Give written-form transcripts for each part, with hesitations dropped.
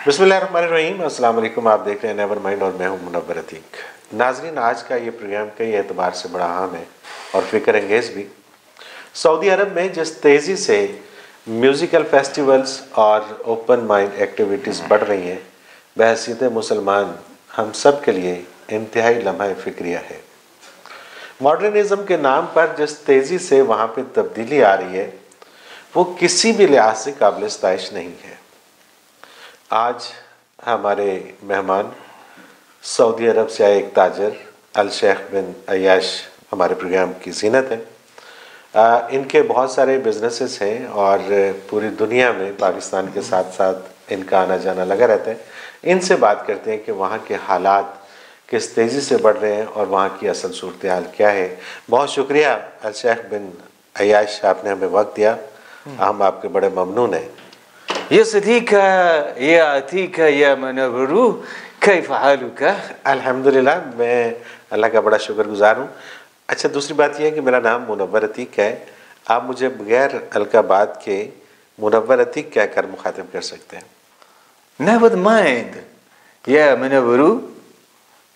بسم اللہ الرحمن الرحیم، السلام علیکم۔ آپ دیکھ رہے ہیں نیور مائنڈ اور میں ہوں منور عتیق۔ ناظرین، آج کا یہ پروگرام کئی اعتبار سے بڑا اہم ہے اور فکر انگیز بھی۔ سعودی عرب میں جس تیزی سے میوزیکل فیسٹیولز اور اوپن مائنڈ ایکٹیویٹیز بڑھ رہی ہیں، بحیثیت مسلمان ہم سب کے لیے انتہائی لمحہ فکریہ ہے۔ ماڈرنزم کے نام پر جس تیزی سے وہاں پہ تبدیلی آ رہی ہے، وہ کسی بھی لحاظ سے قابل ستائش نہیں ہے۔ آج ہمارے مہمان سعودی عرب سے آئے ایک تاجر الشیخ بن عیاش ہمارے پروگرام کی زینت ہیں۔ ان کے بہت سارے بزنسز ہیں اور پوری دنیا میں پاکستان کے ساتھ ساتھ ان کا آنا جانا لگا رہتا ہے۔ ان سے بات کرتے ہیں کہ وہاں کے حالات کس تیزی سے بڑھ رہے ہیں اور وہاں کی اصل صورتحال کیا ہے۔ بہت شکریہ الشیخ بن عیاش، آپ نے ہمیں وقت دیا، ہم آپ کے بڑے ممنون ہیں۔ يا صديقي يا عتيق يا منور كيف حالك؟ الحمدللہ، میں اللہ کا بڑا شکر گزار ہوں۔ اچھا، دوسری بات یہ ہے کہ میرا نام منور عتیق ہے، آپ مجھے بغیر القابات کے منور عتیق کہہ کر مخاطب کر سکتے ہیں۔ never mind يا منور،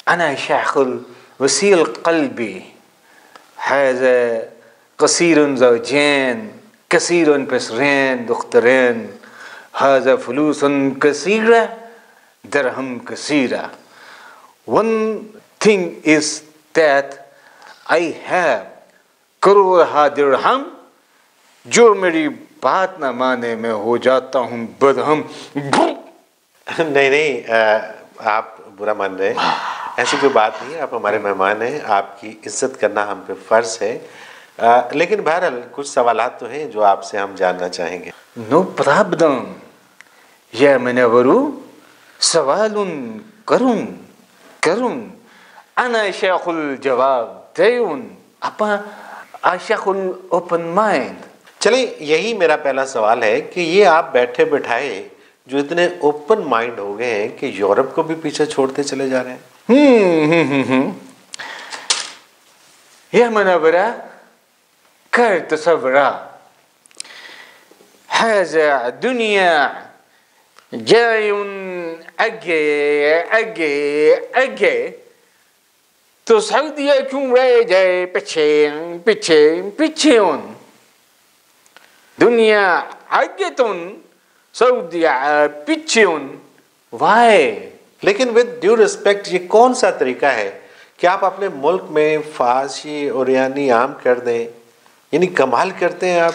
أنا شيخ وسيل قلبي، هذا قصير زوجين كثير بسرين دخترين، هذا فلوس كثيرة درهم كثيرة. One thing is that I have crore درہم، جو میری بات نہ مانے میں ہو جاتا ہوں بدہم۔ نہیں، آپ برا مان رہے ہیں، ایسی کوئی بات نہیں، آپ ہمارے مہمان ہیں، آپ کی عزت کرنا ہم پہ فرض ہے۔ لیکن بہرحال کچھ سوالات تو ہیں جو آپ سے ہم جاننا چاہیں گے۔ نو پرابلم یا منور، سوال کروں انا شیخ الجواب دیون، اپا شیخ الاوپن مائنڈ۔ چلیں، یہی میرا پہلا سوال ہے کہ یہ آپ بیٹھے بٹھائے جو اتنے اوپن مائنڈ ہو گئے ہیں کہ یورپ کو بھی پیچھے چھوڑتے چلے جا رہے ہیں۔ یا منورہ، کر تصورہ، هذا دنیا جاي اگے تو سعودیہ کیوں رہ جائے پیچھے دنیا آگے تن سعودیہ پیچھے وائے؟ لیکن ود ڈیو ریسپیکٹ، یہ کون سا طریقہ ہے کہ آپ اپنے ملک میں فحاشی اور یعنی عام کر دیں؟ یعنی کمال کرتے ہیں آپ۔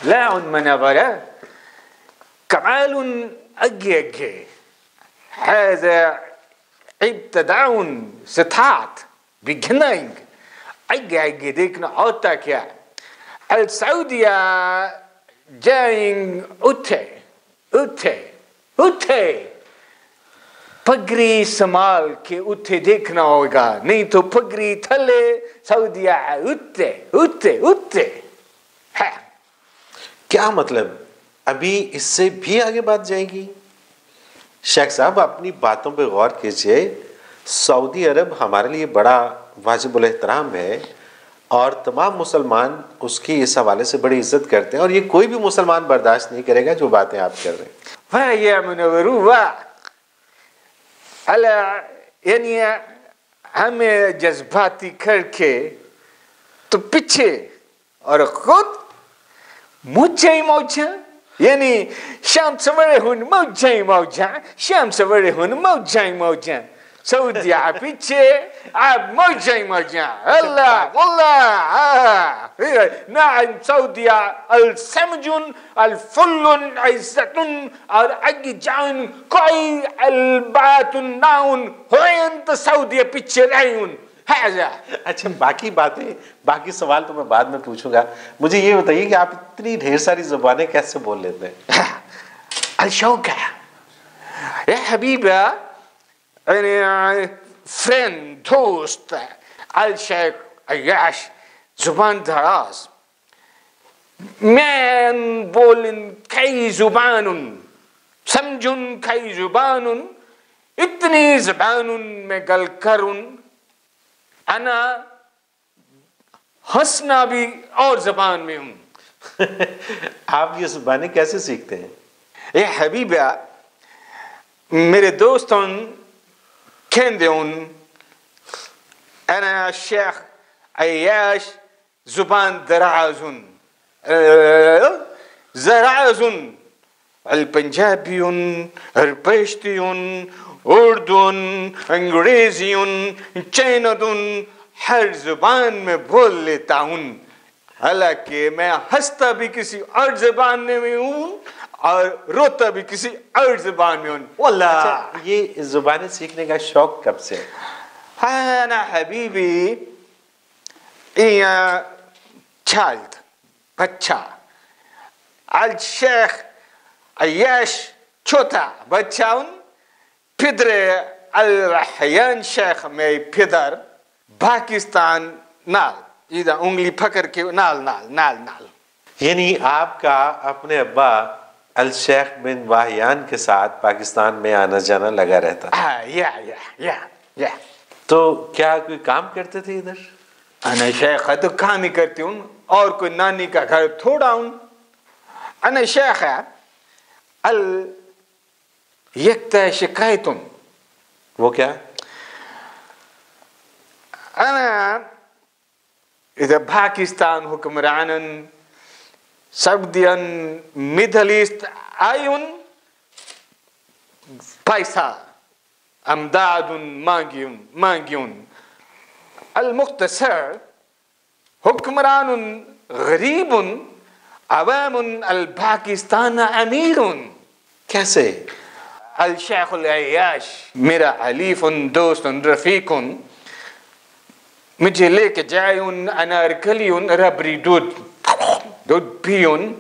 لا منورہ، کمال اگے هذا ابتداء start beginning، اگے دیکھنا ہوتا کیا؟ السعودیہ جائیں اٹھے پگری سنبھال کے اٹھے دیکھنا ہوگا، نہیں تو پگری تھلے سعودیہ اٹھے ہے۔ کیا مطلب؟ ابھی اس سے بھی آگے بات جائے گی؟ شیخ صاحب، اپنی باتوں پہ غور کیجئے۔ سعودی عرب ہمارے لیے بڑا واجب الاحترام ہے اور تمام مسلمان اس کی اس حوالے سے بڑی عزت کرتے ہیں، اور یہ کوئی بھی مسلمان برداشت نہیں کرے گا جو باتیں آپ کر رہے ہیں۔ واہ یا منور واہ، یعنی ہمیں جذباتی کر کے تو پیچھے اور خود موجہ، یعنی شام سویرے ہن موجہ، شام سویرے ہن موجہ، سعودیہ پیچھے آپ موجہ، اللہ نعم سعودیہ السمجن الفلن عزتن، اور اگی جان کوئی البات ناؤن ہوئن تو سعودیہ پیچھے رہن۔ اچھا، باقی سوال تو میں بعد میں پوچھوں گا، مجھے یہ بتائیے کہ آپ اتنی ڈھیر ساری زبانیں کیسے بول لیتے ہیں؟ الشوکہ یا حبیبہ، فرینڈ دوست الشیخ عیاش، زبان دراز، میں بولن کئی زبان، سمجھن کئی زبان، اتنی زبان میں گل کرن، انا ہنسنا بھی اور زبان میں ہوں۔ آپ یہ زبانیں کیسے سیکھتے ہیں؟ اے حبیبہ، میرے دوستوں کہندون أنا الشيخ عياش زبان درعازون زرعازون البنجابيون البشتيون اردون انگریزیون چینادون ہر زبان میں بول لیتا ہوں، حالانکہ میں ہنستا بھی کسی اور زبان میں ہوں اور روتا بھی کسی اور زبان میں ہوں واللہ. یہ زبانیں سیکھنے کا شوق کب سے؟ أنا حبيبي إيه child بچہ الشيخ عياش چھوٹا بچہ ہوں، پدر الرحیان شیخ میں پدر پاکستان نال ادھر انگلی پکڑ کے نال نال نال نال. یعنی آپ کا اپنے ابا الشیخ بن واہیان کے ساتھ پاکستان میں آنا جانا لگا رہتا تھا. یا تو کیا کوئی کام کرتے تھے ادھر؟ انا شیخ تو کام ہی کرتی ہوں اور کوئی نانی کا گھر تھوڑا ہوں. انا شیخ ال یکتا شکایتوں. وہ کیا؟ انا اذا پاکستان حکمرانن سعودیان میڈل ایسٹ آئیون پیسہ امداد مانگیون المختصر حکمران غریب عوام الپاکستان امیر. کیسے؟ الشیخ العیاش میرا حلیف دوست رفیق مجھے لے کے جائیں انارکلیون ربری دودھ پیون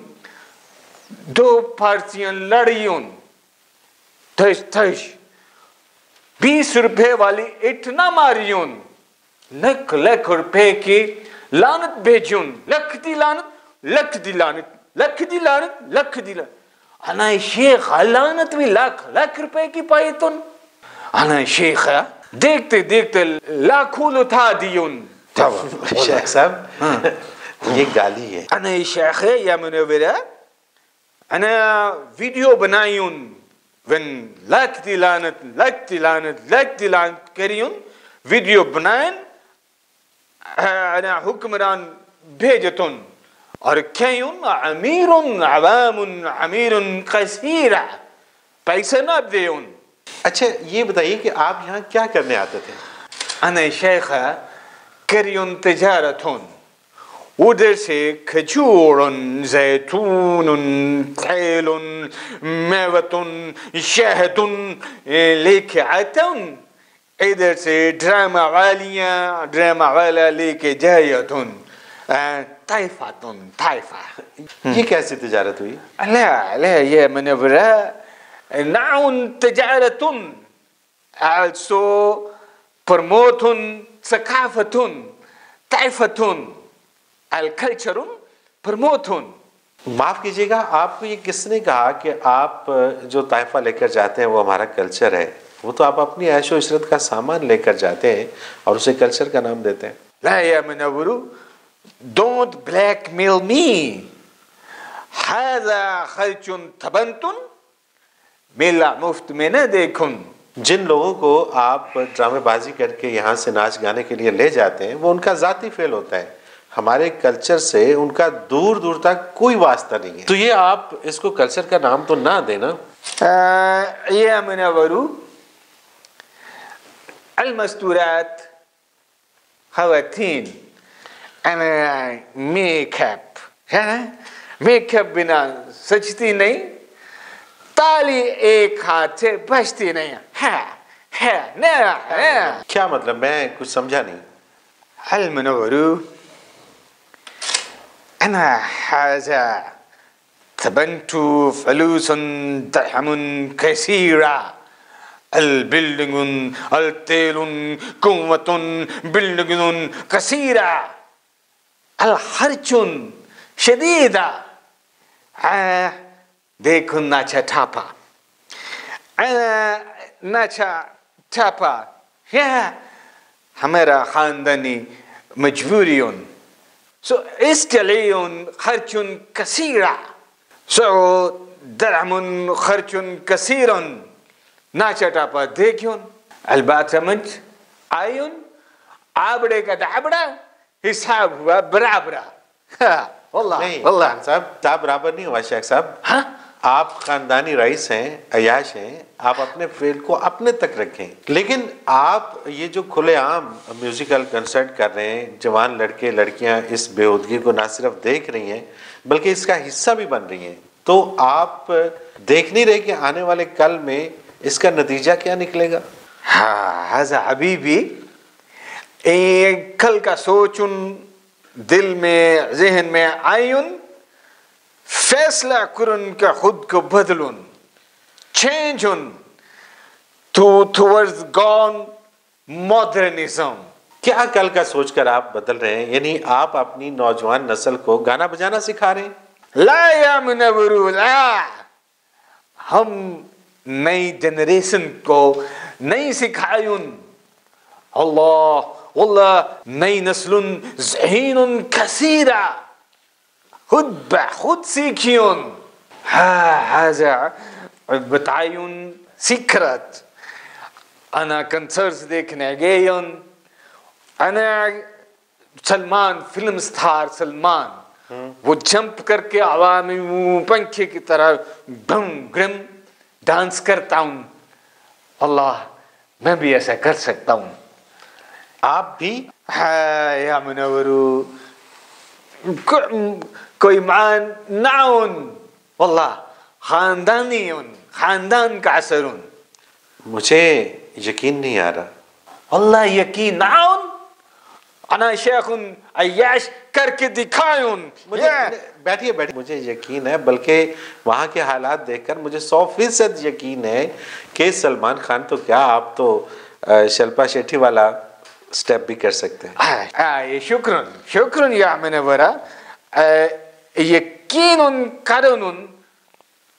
دو پارسیاں لڑیون تھش تھش 20 روپے والی اتنا ماریون لکھ لکھ روپے کی لعنت بھیجون لکھ دی لعنت لکھ دی لعنت لکھ دی لعنت لکھ دی لعنت. انا شیخ لعنت بھی لکھ لکھ روپے کی پائی تن. انا شیخ دیکھتے دیکھتے لاکھوں لٹا دیون. شیخ صاحب یہ گالی ہے. انا شیخ یا منورہ انا ویڈیو بنائیون when لکھ دی لعنت لکھ دی لعنت لکھ دی لعنت کریون ویڈیو بنائیں انا حکمران بھیجتون اور کہیون امیر عوام امیر کثیر پیسے نہ دیون. اچھا یہ بتائیے کہ آپ یہاں کیا کرنے آتے تھے؟ انا شیخ کریون تجارتون ادھر سے کھجور زیتون تیل میوت شہد لے کے آتا ہوں. ادھر سے ڈرامہ والا لے کے جایتون طائفاتون طائفہ. یہ کیسی تجارت ہوئی؟ لا یہ منورہ نعون تجارتون also promoting ثقافتون طائفتون الکلچرون پرموتون. معاف کیجیے گا، آپ کو یہ کس نے کہا کہ آپ جو طائفہ لے کر جاتے ہیں وہ ہمارا کلچر ہے؟ وہ تو آپ اپنی عیش و عشرت کا سامان لے کر جاتے ہیں اور اسے کلچر کا نام دیتے ہیں. لا یا منورو don't blackmail me. هذا خرچ تبنتن میلا مفت میں نہ دیکھن. جن لوگوں کو آپ ڈرامے بازی کر کے یہاں سے ناچ گانے کے لیے لے جاتے ہیں وہ ان کا ذاتی فعل ہوتا ہے، ہمارے کلچر سے ان کا دور دور تک کوئی واسطہ نہیں ہے. تو یہ آپ اس کو کلچر کا نام تو نہ دینا. یا منورو المستورات خواتین انا میک اپ بنا سجتی نہیں، تالی ایک ہاتھ سے بچتی نہیں ہے. کیا مطلب؟ میں کچھ سمجھا نہیں. المنورو انا هذا تبنت فلوس درهم كثيرة البلدنگ التیل قوة بلدنگ كثيرة الخرچ شديدة. دیکھو ناچا ٹھاپا ناچا ٹھاپا ہمارا خاندانی مجبوریون سو اس کے لیے خرچ کثیرہ سو درہم خرچ کثیر nacha-tapa dekyun, al-batamant ayun, abde ka dabda, hisab hua barabra. واللہ نہیں واللہ خان صاحب تا برابر نہیں ہوا شیخ صاحب. ہاں آپ خاندانی رئیس ہیں، عیاش ہیں، آپ اپنے فیل کو اپنے تک رکھیں. لیکن آپ یہ جو کھلے عام میوزیکل کنسرٹ کر رہے ہیں، جوان لڑکے لڑکیاں اس بےہودگی کو نہ صرف دیکھ رہی ہیں بلکہ اس کا حصہ بھی بن رہی ہیں، تو آپ دیکھ نہیں رہے کہ آنے والے کل میں اس کا نتیجہ کیا نکلے گا؟ ہاں حبیبی، کل کا سوچن دل میں ذہن میں آئین، فیصلہ کرن کا خود کو بدلن، چینجن towards gone modernism. کیا کل کا سوچ کر آپ بدل رہے ہیں؟ یعنی آپ اپنی نوجوان نسل کو گانا بجانا سکھا رہے ہیں؟ لا یا منورو لا، ہم نئی جنریشن کو نہیں سکھائیں. اللہ واللہ نئی نسل ذہین کثیرہ خود بخود سیکھیون. هذا بتعین سیکرت. انا کنسرٹس دیکھنے گئیون، انا سلمان فلم سٹار سلمان، وہ جمپ کر کے عوامی پنکھے کی طرح بم گرم ڈانس کرتا ہوں. اللہ میں بھی ایسا کر سکتا ہوں. آپ بھی؟ یا منورو کوئی مان ناؤن واللہ خاندانیون، خاندان کا اثرون. مجھے یقین نہیں آ رہا. اللہ یقین ناؤن، انا شیخ عیاش کر کے دکھائون. بیٹھیے بیٹھیے، مجھے یقین ہے، بلکہ وہاں کے حالات دیکھ کر مجھے 100% یقین ہے کہ سلمان خان تو کیا، آپ تو شلپا شیٹھی والا سٹیپ بھی کر سکتے ہیں. شکرن شکرن یا منورہ. یقین کرن،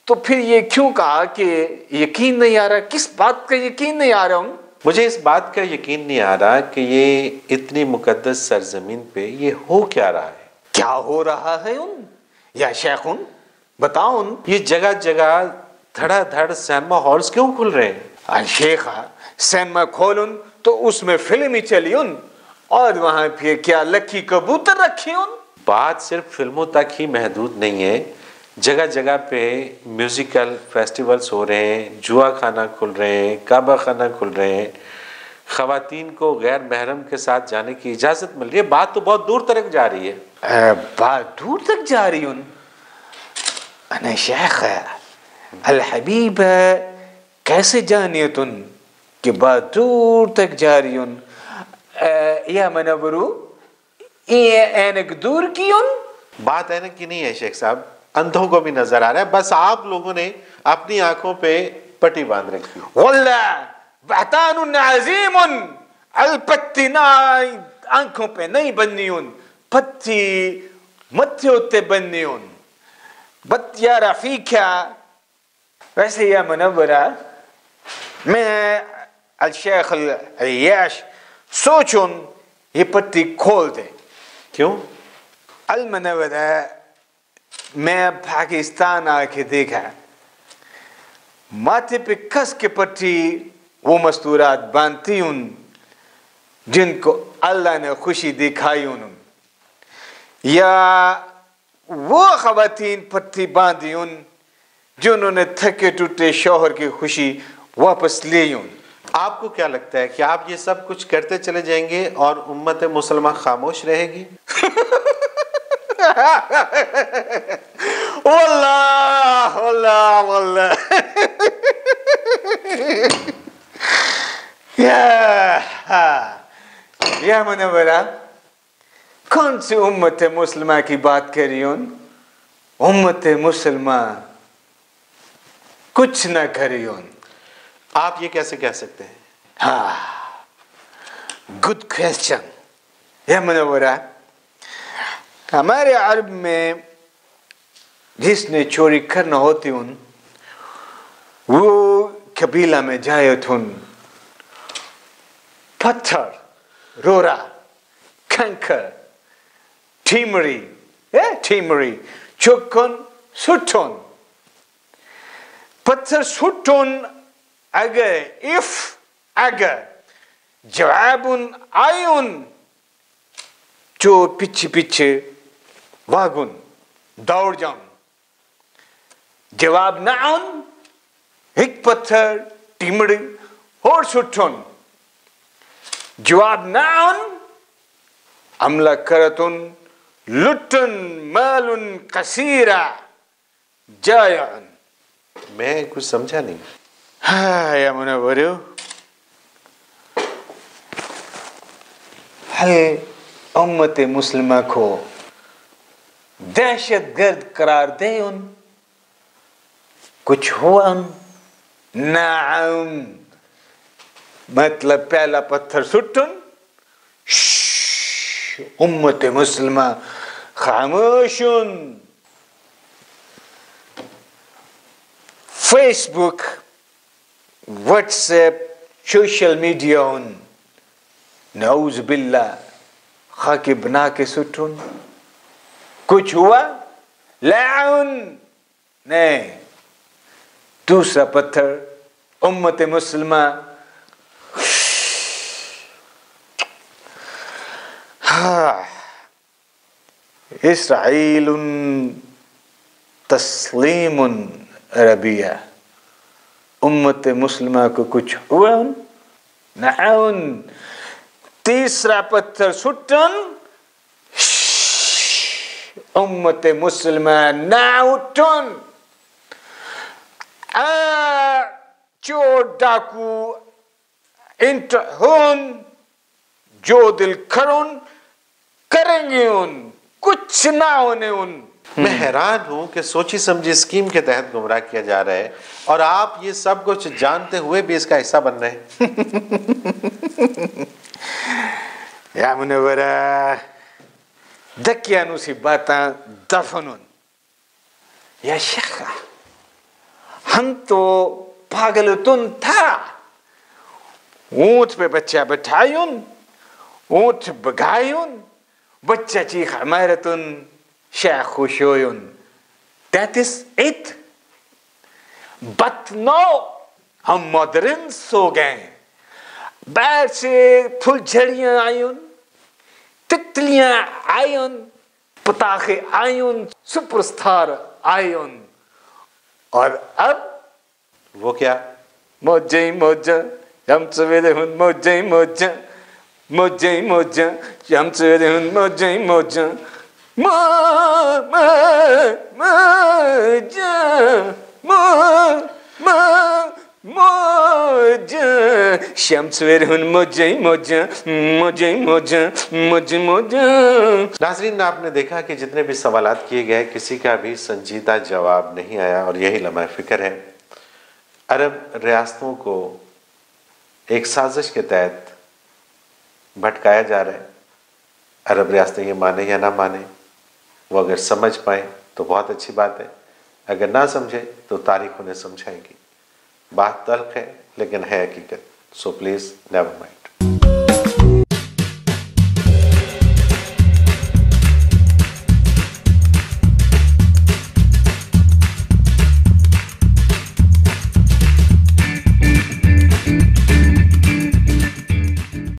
تو پھر یہ کیوں کہا کہ یقین نہیں آ رہا؟ کس بات کا یقین نہیں آ رہا ہوں؟ مجھے اس بات کا یقین نہیں آ رہا کہ یہ اتنی مقدس سرزمین پہ یہ ہو کیا رہا ہے. کیا ہو رہا ہے یا شیخ بتاؤ. یہ جگہ جگہ دھڑا دھڑ سینما ہالز کیوں کھل رہے ہیں؟ شیخ سینما کھولن تو اس میں فلم ہی چلی اور وہاں پھر کیا لکی کبوتر رکھی. بات صرف فلموں تک ہی محدود نہیں ہے، جگہ جگہ پہ میوزیکل فیسٹیولز ہو رہے ہیں، جوا خانہ کھل رہے ہیں، کعبہ خانہ کھل رہے ہیں، خواتین کو غیر محرم کے ساتھ جانے کی اجازت مل رہی ہے. بات تو بہت دور تک جا رہی ہے. بات دور تک جا رہی ہوں. انا شیخ الحبیب کیسے جانیے تن کہ بات دور تک جا رہی ہوں؟ یا منورو یہ اینک دور کی بات اینک کی نہیں ہے شیخ صاحب، اندھوں کو بھی نظر آ رہا ہے، بس آپ لوگوں نے اپنی آنکھوں پہ پٹی باندھ رکھی. واللہ بہتان عظیم، الپتی نہ آنکھوں پہ نہیں بننی پتی متھے ہوتے بننی. بت یا رفیقہ. ویسے یا منورہ میں الشیخ العیاش سوچوں یہ پتی کھول دے. کیوں؟ المنورہ میں پاکستان آ کے دیکھا، ماتھے پہ کس کے پٹی وہ مستورات باندھتی ہوں جن کو اللہ نے خوشی دکھائی یا وہ خواتین پٹی باندھی جنہوں نے تھکے ٹوٹے شوہر کی خوشی واپس لی. آپ کو کیا لگتا ہے کہ آپ یہ سب کچھ کرتے چلے جائیں گے اور امت مسلمہ خاموش رہے گی؟ واللہ واللہ واللہ یا منورہ کون سی امت مسلمہ کی بات کر رہی ہوں؟ امت مسلمہ کچھ نہ کری ہوں. آپ یہ کیسے کہہ سکتے ہیں؟ Good question. یا منورہ ہمارے عرب میں جس نے چوری کرنا ہوتی وہ قبیلہ میں جائے پتھر، رورا، کنکر، ٹیمری چکن سٹن. پتھر سٹن اگر اگر جواب آئن جو پیچھے پیچھے واگن دوڑ جاؤں جواب نہ آن ایک پتھر ٹیمڑی اور سٹھن جواب نہ آن عملہ کرتن لٹن مالن کثیرہ جائعن. میں کچھ سمجھا نہیں. ہاں یا منورو ہل امت مسلمہ کو دہشت گرد قرار دے ان کچھ ہوا ان نعم مطلب پہلا پتھر سٹن امت مسلمہ خاموشن. فیس بک واٹس ایپ سوشل میڈیا نعوذ باللہ خاکی بنا کے سٹن کچھ ہوا لعن نہیں. دوسرا پتھر امت مسلمہ اسرائیل تسلیم عربیہ امت مسلمہ کو کچھ ہوا نعم. تیسرا پتھر سٹن امت مسلمہ ناؤٹن چور ڈاکو انٹرہون جو دل کرن کریں گے ان کچھ نہ ہونے ان. میں حیران ہوں کہ سوچی سمجھی اسکیم کے تحت گمراہ کیا جا رہا ہے اور آپ یہ سب کچھ جانتے ہوئے بھی اس کا حصہ بن رہے ہیں. یا منورہ دکیانو سی باتاں دفنن. یا شیخ ہم تو پاگلتن تھا. اونٹ پہ بچہ بٹھائن اونٹ بگائن بچہ چیخ عمارتن شیخ خوش ہوئن. That is it. But no ہم ماڈرنس ہو گئے. باہر سے پھل جھڑیاں آئین تتلیاں آئین پتاخے آئین سپر سٹار آئین اور اب وہ کیا موجہ ہی موجہ ہم سویرے ہن موجہ ہی موجہ موجہ ہی موجہ ہم سویرے ہن موجہ ہی موجہ شام سویرے ہن موجہ ہی موجہ موجہ ہی موجہ موجہ موجہ. ناظرین آپ نے دیکھا کہ جتنے بھی سوالات کیے گئے کسی کا بھی سنجیدہ جواب نہیں آیا اور یہی لمحہ فکر ہے. عرب ریاستوں کو ایک سازش کے تحت بھٹکایا جا رہا ہے. عرب ریاستیں یہ مانے یا نہ مانے وہ اگر سمجھ پائیں تو بہت اچھی بات ہے. اگر نہ سمجھے تو تاریخ انہیں سمجھائے گی. بات تلخ ہے لیکن ہے حقیقت. So please never mind.